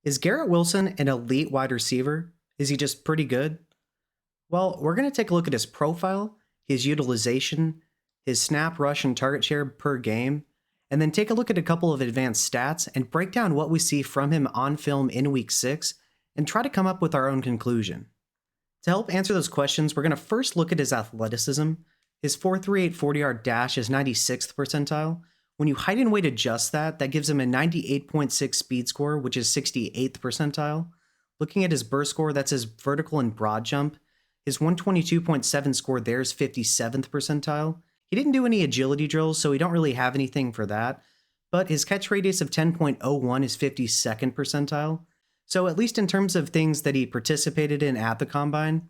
Is Garrett Wilson an elite wide receiver? Is he just pretty good? Well, we're going to take a look at his profile, his utilization, his snap, rush, and target share per game, and then take a look at a couple of advanced stats and break down what we see from him on film in week 6 and try to come up with our own conclusion. To help answer those questions, we're going to first look at his athleticism. His 4.38 40-yard dash is 96th percentile. When you height and weight adjust that, that gives him a 98.6 speed score, which is 68th percentile. Looking at his burst score, that's his vertical and broad jump. His 122.7 score there is 57th percentile. He didn't do any agility drills, so we don't really have anything for that. But his catch radius of 10.01 is 52nd percentile. So at least in terms of things that he participated in at the combine,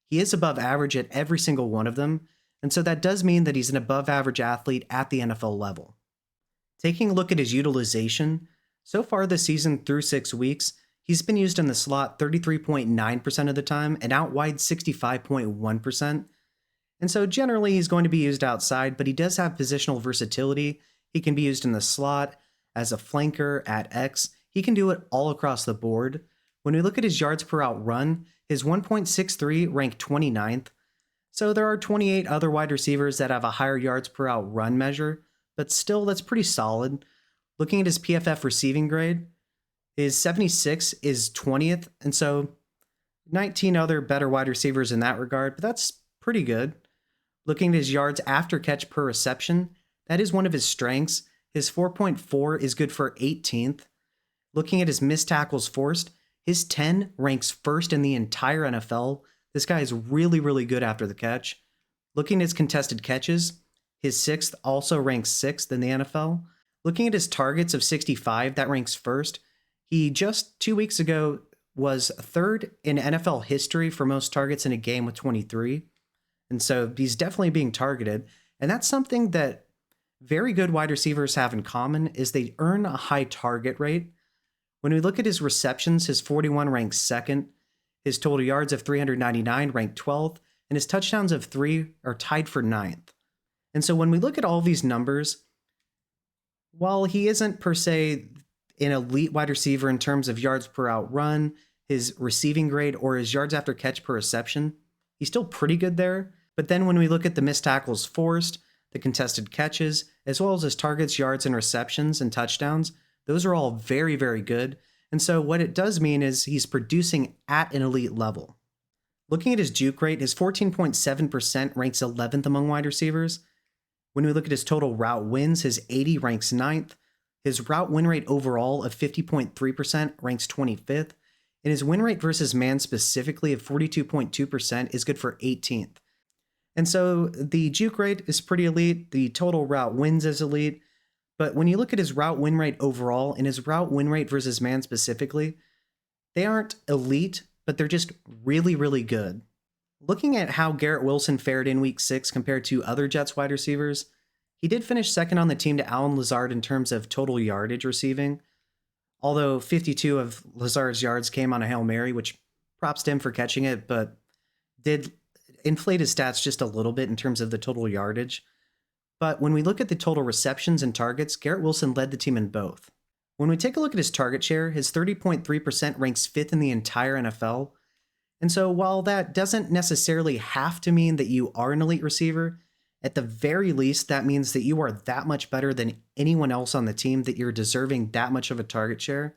he is above average at every single one of them. And so that does mean that he's an above average athlete at the NFL level. Taking a look at his utilization, so far this season through 6 weeks, he's been used in the slot 33.9% of the time and out wide 65.1%. And so generally he's going to be used outside, but he does have positional versatility. He can be used in the slot, as a flanker, at X. He can do it all across the board. When we look at his yards per out run, his 1.63 ranked 29th. So there are 28 other wide receivers that have a higher yards per out run measure, but still that's pretty solid. Looking at his PFF receiving grade, his 76 is 20th, and so 19 other better wide receivers in that regard, but that's pretty good. Looking at his yards after catch per reception, that is one of his strengths. His 4.4 is good for 18th. Looking at his missed tackles forced, his 10 ranks first in the entire NFL. This guy is really, really good after the catch. Looking at his contested catches, his 6th also ranks 6th in the NFL. Looking at his targets of 65, that ranks first. He just 2 weeks ago was 3rd in NFL history for most targets in a game with 23. And so he's definitely being targeted. And that's something that very good wide receivers have in common is they earn a high target rate. When we look at his receptions, his 41 ranks 2nd, his total yards of 399 ranked 12th, and his touchdowns of 3 are tied for 9th. And so when we look at all these numbers, while he isn't per se an elite wide receiver in terms of yards per out run, his receiving grade, or his yards after catch per reception, he's still pretty good there. But then when we look at the missed tackles forced, the contested catches, as well as his targets, yards, and receptions and touchdowns, those are all very, very good. And so what it does mean is he's producing at an elite level. Looking at his juke rate, his 14.7% ranks 11th among wide receivers. When we look at his total route wins, his 80 ranks 9th. His route win rate overall of 50.3% ranks 25th. And his win rate versus man specifically of 42.2% is good for 18th. And so the juke rate is pretty elite. The total route wins is elite. But when you look at his route win rate overall and his route win rate versus man specifically, they aren't elite, but they're just really, really good. Looking at how Garrett Wilson fared in week 6 compared to other Jets wide receivers, he did finish second on the team to Allen Lazard in terms of total yardage receiving, although 52 of Lazard's yards came on a Hail Mary, which props to him for catching it, but did inflate his stats just a little bit in terms of the total yardage. But when we look at the total receptions and targets, Garrett Wilson led the team in both. When we take a look at his target share, his 30.3% ranks 5th in the entire NFL. And so while that doesn't necessarily have to mean that you are an elite receiver, at the very least, that means that you are that much better than anyone else on the team, that you're deserving that much of a target share.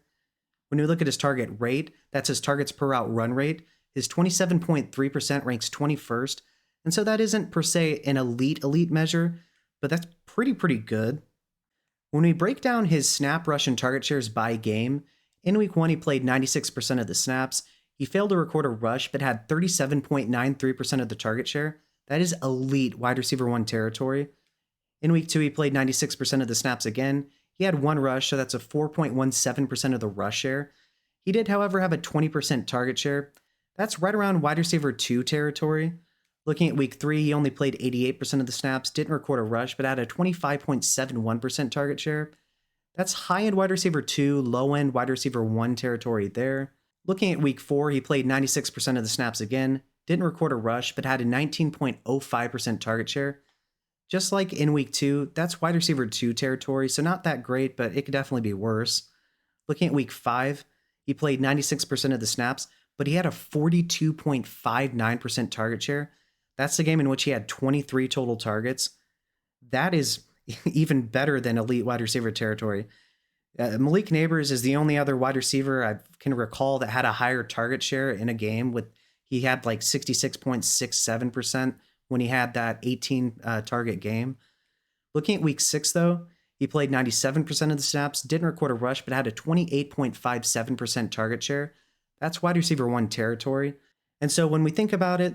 When we look at his target rate, that's his targets per out run rate, his 27.3% ranks 21st. And so that isn't per se an elite measure, but that's pretty good. When we break down his snap, rush, and target shares by game, in week 1 he played 96% of the snaps. He failed to record a rush, but had 37.93% of the target share. That is elite wide receiver 1 territory. In week 2 he played 96% of the snaps again. He had 1 rush, so that's a 4.17% of the rush share. He did, however, have a 20% target share. That's right around wide receiver 2 territory. Looking at week 3, he only played 88% of the snaps, didn't record a rush, but had a 25.71% target share. That's high-end wide receiver 2, low-end wide receiver 1 territory there. Looking at week 4, he played 96% of the snaps again, didn't record a rush, but had a 19.05% target share. Just like in week 2, that's wide receiver 2 territory, so not that great, but it could definitely be worse. Looking at week 5, He played 96% of the snaps, but he had a 42.59% target share. That's the game in which he had 23 total targets. That is even better than elite wide receiver territory. Malik Neighbors is the only other wide receiver I can recall that had a higher target share in a game. He had like 66.67% when he had that 18 target game. Looking at week 6, though, he played 97% of the snaps, didn't record a rush, but had a 28.57% target share. That's wide receiver 1 territory. And so when we think about it,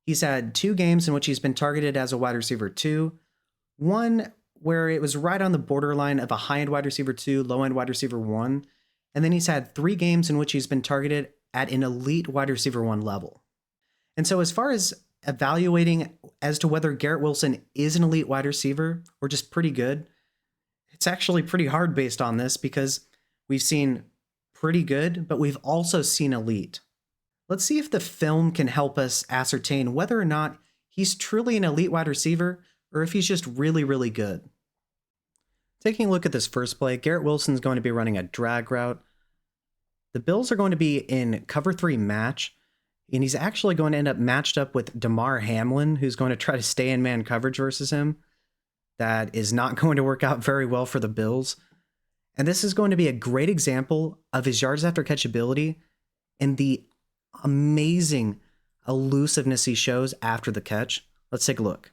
he's had 2 games in which he's been targeted as a wide receiver 2, one where it was right on the borderline of a high-end wide receiver 2, low-end wide receiver 1, and then he's had 3 games in which he's been targeted at an elite wide receiver 1 level. And so as far as evaluating as to whether Garrett Wilson is an elite wide receiver or just pretty good, it's actually pretty hard based on this because we've seen pretty good, but we've also seen elite. Let's see if the film can help us ascertain whether or not he's truly an elite wide receiver or if he's just really, really good. Taking a look at this first play, Garrett Wilson's going to be running a drag route. The Bills are going to be in cover 3 match, and he's actually going to end up matched up with Damar Hamlin, who's going to try to stay in man coverage versus him. That is not going to work out very well for the Bills. And this is going to be a great example of his yards after catch ability and the amazing elusiveness he shows after the catch. Let's take a look.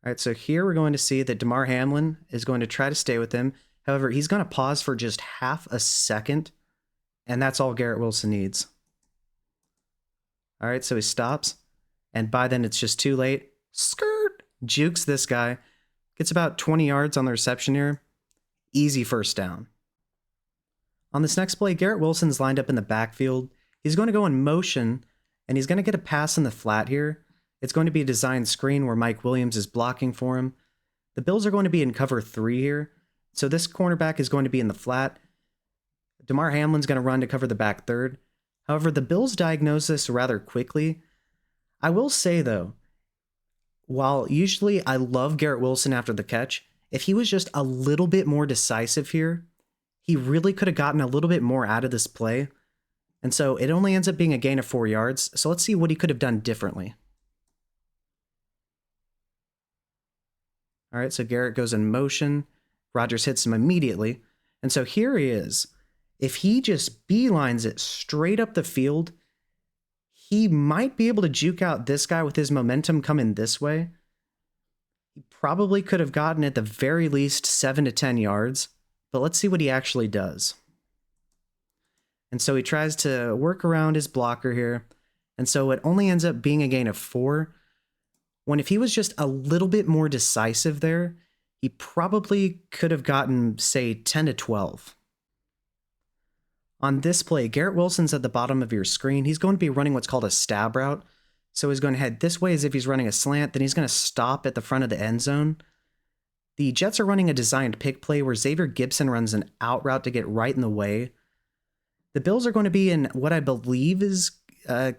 All right, so here we're going to see that Damar Hamlin is going to try to stay with him. However, he's going to pause for just half a second, and that's all Garrett Wilson needs. All right, so he stops, and by then it's just too late. Skirt! Jukes this guy. Gets about 20 yards on the reception here. Easy first down. On this next play, Garrett Wilson's lined up in the backfield. He's going to go in motion, and he's going to get a pass in the flat here. It's going to be a designed screen where Mike Williams is blocking for him. The Bills are going to be in cover 3 here. So this cornerback is going to be in the flat. Damar Hamlin's going to run to cover the back third. However, the Bills diagnose this rather quickly. I will say, though, while usually I love Garrett Wilson after the catch, if he was just a little bit more decisive here, he really could have gotten a little bit more out of this play. And so it only ends up being a gain of 4 yards. So let's see what he could have done differently. All right, so Garrett goes in motion. Rodgers hits him immediately. And so here he is. If he just beelines it straight up the field, he might be able to juke out this guy with his momentum coming this way. He probably could have gotten at the very least 7 to 10 yards, but let's see what he actually does. And so he tries to work around his blocker here. And so it only ends up being a gain of 4. When if he was just a little bit more decisive there, he probably could have gotten, say, 10 to 12. On this play, Garrett Wilson's at the bottom of your screen. He's going to be running what's called a stab route. So he's going to head this way as if he's running a slant. Then he's going to stop at the front of the end zone. The Jets are running a designed pick play where Xavier Gipson runs an out route to get right in the way. The Bills are going to be in what I believe is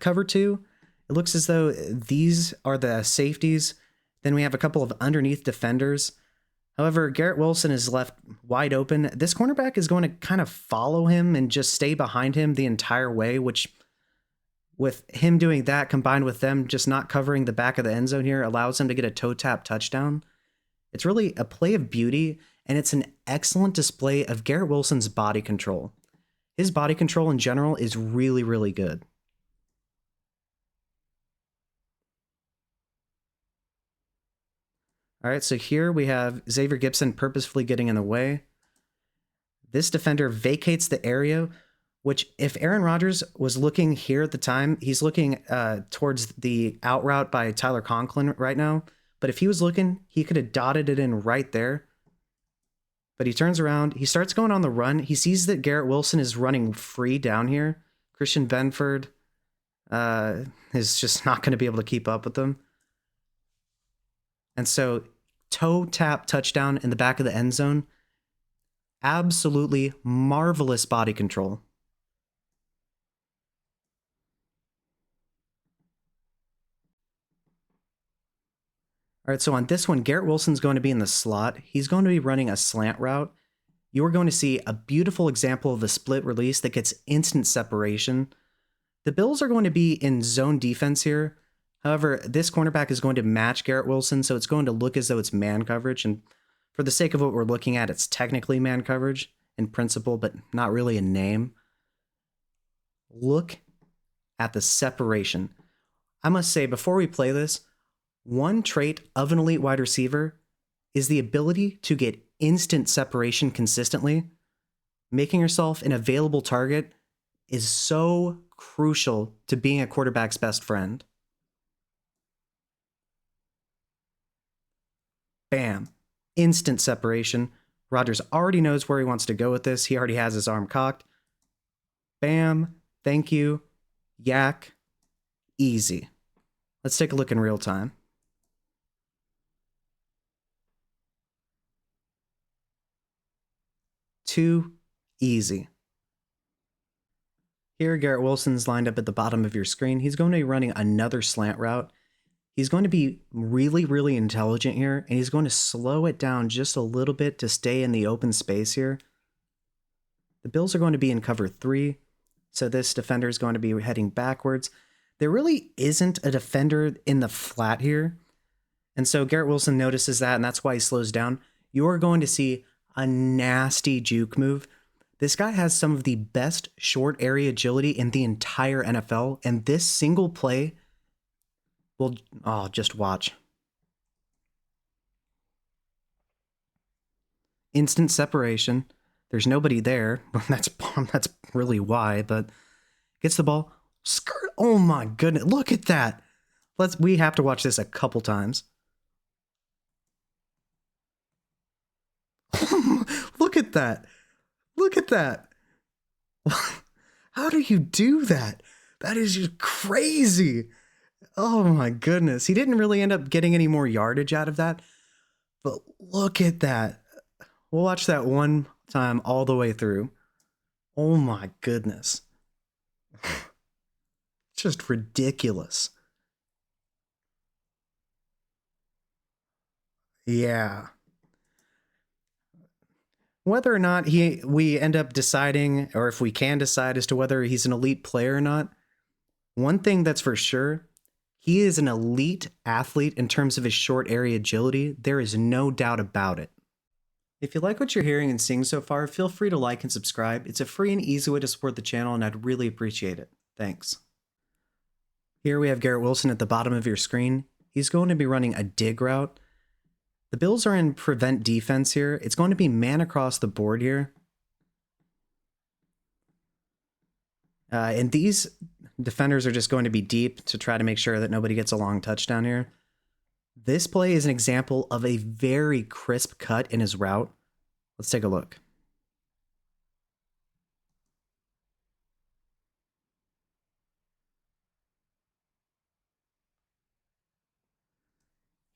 cover 2. It looks as though these are the safeties. Then we have a couple of underneath defenders. However, Garrett Wilson is left wide open. This cornerback is going to kind of follow him and just stay behind him the entire way, which with him doing that combined with them just not covering the back of the end zone here allows him to get a toe tap touchdown. It's really a play of beauty, and it's an excellent display of Garrett Wilson's body control. His body control in general is really, really good. All right, so here we have Xavier Gipson purposefully getting in the way. This defender vacates the area, which if Aaron Rodgers was looking here at the time, he's looking towards the out route by Tyler Conklin right now. But if he was looking, he could have dotted it in right there. But he turns around. He starts going on the run. He sees that Garrett Wilson is running free down here. Christian Benford is just not going to be able to keep up with them. And so toe tap touchdown in the back of the end zone. Absolutely marvelous body control. All right, so on this one, Garrett Wilson's going to be in the slot. He's going to be running a slant route. You are going to see a beautiful example of a split release that gets instant separation. The Bills are going to be in zone defense here. However, this cornerback is going to match Garrett Wilson, so it's going to look as though it's man coverage. And for the sake of what we're looking at, it's technically man coverage in principle, but not really in name. Look at the separation. I must say, before we play this, one trait of an elite wide receiver is the ability to get instant separation consistently. Making yourself an available target is so crucial to being a quarterback's best friend. Bam. Instant separation. Rodgers already knows where he wants to go with this. He already has his arm cocked. Bam. Thank you. Yak. Easy. Let's take a look in real time. Too easy. Here, Garrett Wilson's lined up at the bottom of your screen. He's going to be running another slant route. He's going to be really, really intelligent here, and he's going to slow it down just a little bit to stay in the open space here. The Bills are going to be in cover 3, so this defender is going to be heading backwards. There really isn't a defender in the flat here, and so Garrett Wilson notices that, and that's why he slows down. You're going to see a nasty juke move. This guy has some of the best short area agility in the entire NFL, and this single play will, just watch. Instant separation. There's nobody there. That's really why, but gets the ball. Skirt. Oh my goodness. Look at that. We have to watch this a couple times. Look at that. Look at that. How do you do that? That is just crazy. Oh my goodness. He didn't really end up getting any more yardage out of that. But look at that. We'll watch that one time all the way through. Oh my goodness. Just ridiculous. Yeah. Whether or not we end up deciding, or if we can decide as to whether he's an elite player or not, one thing that's for sure, he is an elite athlete in terms of his short area agility. There is no doubt about it. If you like what you're hearing and seeing so far, feel free to like and subscribe. It's a free and easy way to support the channel, and I'd really appreciate it. Thanks. Here we have Garrett Wilson at the bottom of your screen. He's going to be running a dig route. The Bills are in prevent defense here. It's going to be man across the board here. And these defenders are just going to be deep to try to make sure that nobody gets a long touchdown here. This play is an example of a very crisp cut in his route. Let's take a look.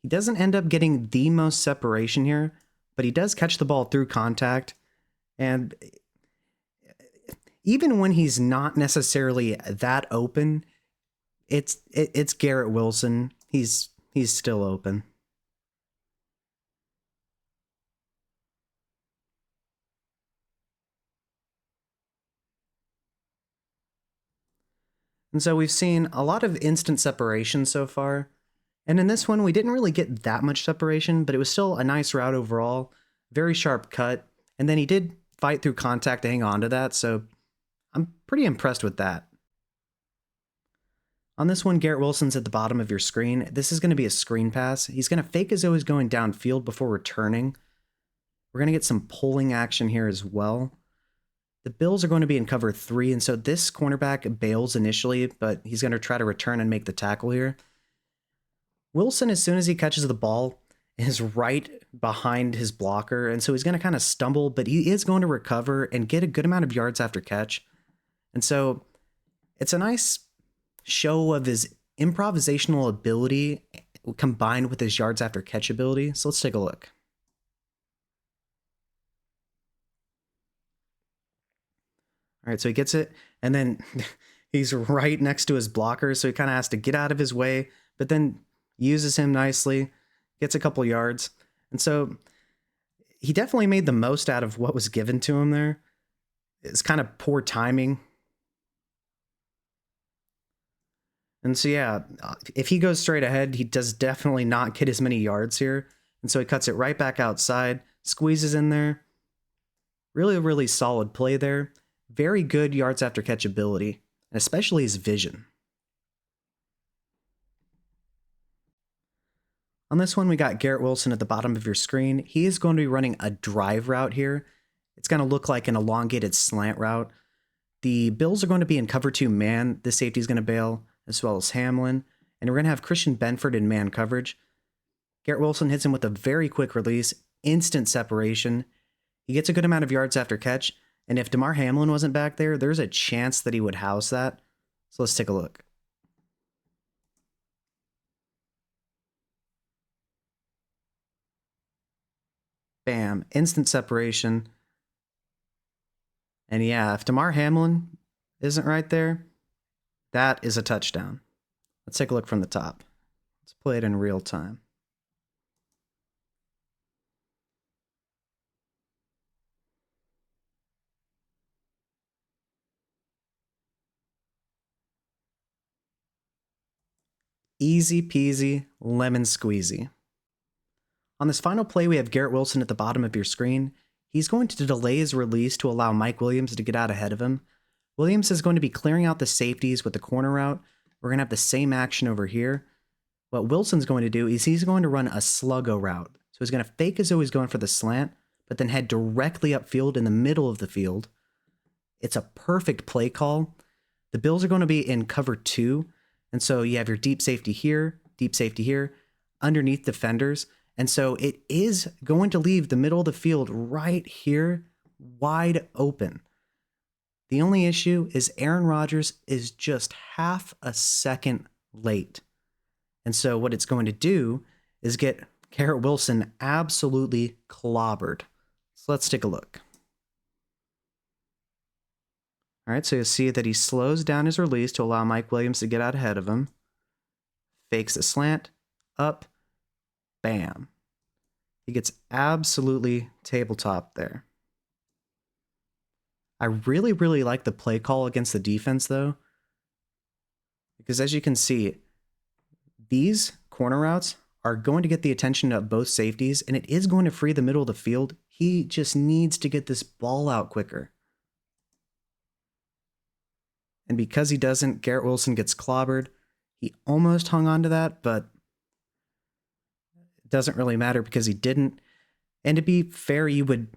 He doesn't end up getting the most separation here, but he does catch the ball through contact. And even when he's not necessarily that open, it's Garrett Wilson. He's still open. And so we've seen a lot of instant separation so far. And in this one, we didn't really get that much separation, but it was still a nice route overall. Very sharp cut. And then he did fight through contact to hang on to that, so I'm pretty impressed with that. On this one, Garrett Wilson's at the bottom of your screen. This is going to be a screen pass. He's going to fake as though he's going downfield before returning. We're going to get some pulling action here as well. The Bills are going to be in cover 3, and so this cornerback bails initially, but he's going to try to return and make the tackle here. Wilson, as soon as he catches the ball, is right behind his blocker, and so he's going to kind of stumble, but he is going to recover and get a good amount of yards after catch. And so it's a nice show of his improvisational ability combined with his yards after catch ability. So let's take a look. All right, so he gets it, and then he's right next to his blocker, so he kind of has to get out of his way, but then uses him nicely, gets a couple yards. And so he definitely made the most out of what was given to him there. It's kind of poor timing. And so, yeah, if he goes straight ahead, he does definitely not get as many yards here. And so he cuts it right back outside, squeezes in there. Really, really solid play there. Very good yards after catch ability, and especially his vision. On this one, we got Garrett Wilson at the bottom of your screen. He is going to be running a drive route here. It's going to look like an elongated slant route. The Bills are going to be in cover 2 man. This safety is going to bail, as well as Hamlin. And we're going to have Christian Benford in man coverage. Garrett Wilson hits him with a very quick release, instant separation. He gets a good amount of yards after catch. And if Damar Hamlin wasn't back there, there's a chance that he would house that. So let's take a look. Bam, instant separation. And yeah, if Damar Hamlin isn't right there, that is a touchdown. Let's take a look from the top. Let's play it in real time. Easy peasy, lemon squeezy. On this final play, we have Garrett Wilson at the bottom of your screen. He's going to delay his release to allow Mike Williams to get out ahead of him. Williams is going to be clearing out the safeties with the corner route. We're going to have the same action over here. What Wilson's going to do is he's going to run a sluggo route. So he's going to fake as though he's going for the slant, but then head directly upfield in the middle of the field. It's a perfect play call. The Bills are going to be in cover 2. And so you have your deep safety here, underneath defenders. And so it is going to leave the middle of the field right here wide open. The only issue is Aaron Rodgers is just half a second late. And so what it's going to do is get Garrett Wilson absolutely clobbered. So let's take a look. All right, so you'll see that he slows down his release to allow Mike Williams to get out ahead of him. Fakes a slant, up, bam. He gets absolutely tabletop there. I really, really like the play call against the defense, though, because as you can see, these corner routes are going to get the attention of both safeties, and it is going to free the middle of the field. He just needs to get this ball out quicker. And because he doesn't, Garrett Wilson gets clobbered. He almost hung on to that, but it doesn't really matter because he didn't. And to be fair, you would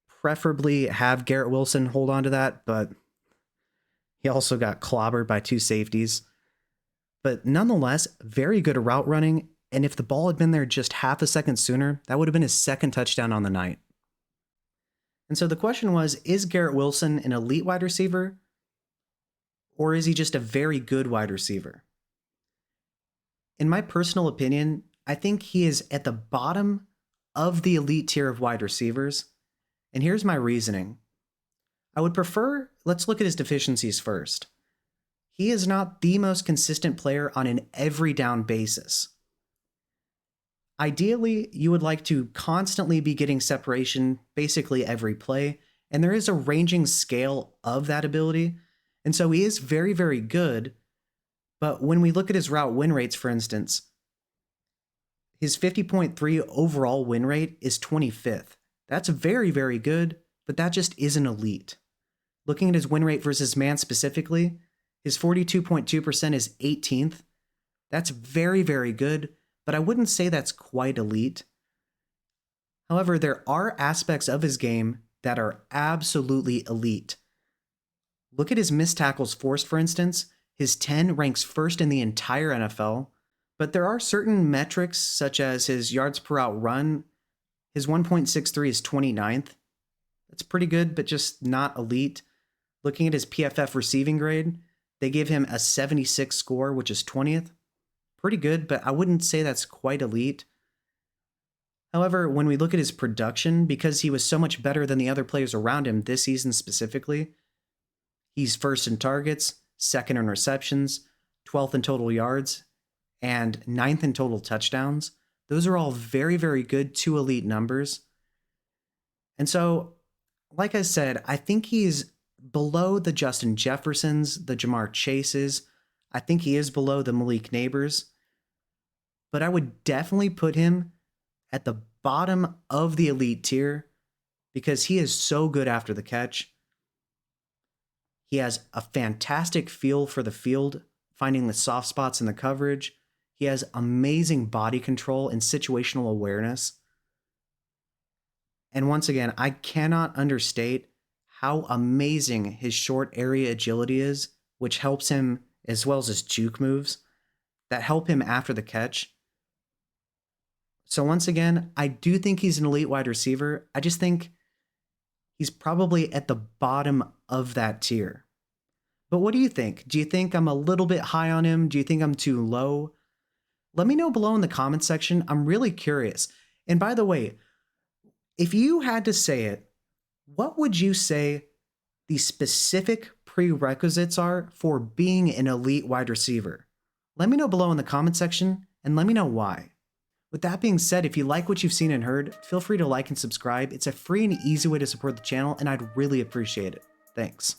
preferably have Garrett Wilson hold on to that, but he also got clobbered by 2 safeties. But nonetheless, very good route running. And if the ball had been there just half a second sooner, that would have been his second touchdown on the night. And so the question was, is Garrett Wilson an elite wide receiver? Or is he just a very good wide receiver? In my personal opinion, I think he is at the bottom of the elite tier of wide receivers. And here's my reasoning. I would prefer, let's look at his deficiencies first. He is not the most consistent player on an every down basis. Ideally, you would like to constantly be getting separation basically every play, and there is a ranging scale of that ability. And so he is very, very good. But when we look at his route win rates, for instance, his 50.3 overall win rate is 25th. That's very, very good, but that just isn't elite. Looking at his win rate versus man specifically, his 42.2% is 18th. That's very, very good, but I wouldn't say that's quite elite. However, there are aspects of his game that are absolutely elite. Look at his missed tackles forced, for instance. His 10 ranks first in the entire NFL, but there are certain metrics such as his yards per out run. His 1.63 is 29th. That's pretty good, but just not elite. Looking at his PFF receiving grade, they give him a 76 score, which is 20th. Pretty good, but I wouldn't say that's quite elite. However, when we look at his production, because he was so much better than the other players around him this season specifically, he's first in targets, second in receptions, 12th in total yards, and 9th in total touchdowns. Those are all very, very good to elite numbers. And so, like I said, I think he's below the Justin Jeffersons, the Jamar Chases. I think he is below the Malik Neighbors. But I would definitely put him at the bottom of the elite tier because he is so good after the catch. He has a fantastic feel for the field, finding the soft spots in the coverage. He has amazing body control and situational awareness. And once again, I cannot understate how amazing his short area agility is, which helps him, as well as his juke moves, that help him after the catch. So once again, I do think he's an elite wide receiver. I just think he's probably at the bottom of that tier. But what do you think? Do you think I'm a little bit high on him? Do you think I'm too low? Let me know below in the comments section. I'm really curious. And by the way, if you had to say it, what would you say the specific prerequisites are for being an elite wide receiver? Let me know below in the comment section and let me know why. With that being said, if you like what you've seen and heard, feel free to like and subscribe. It's a free and easy way to support the channel, and I'd really appreciate it. Thanks.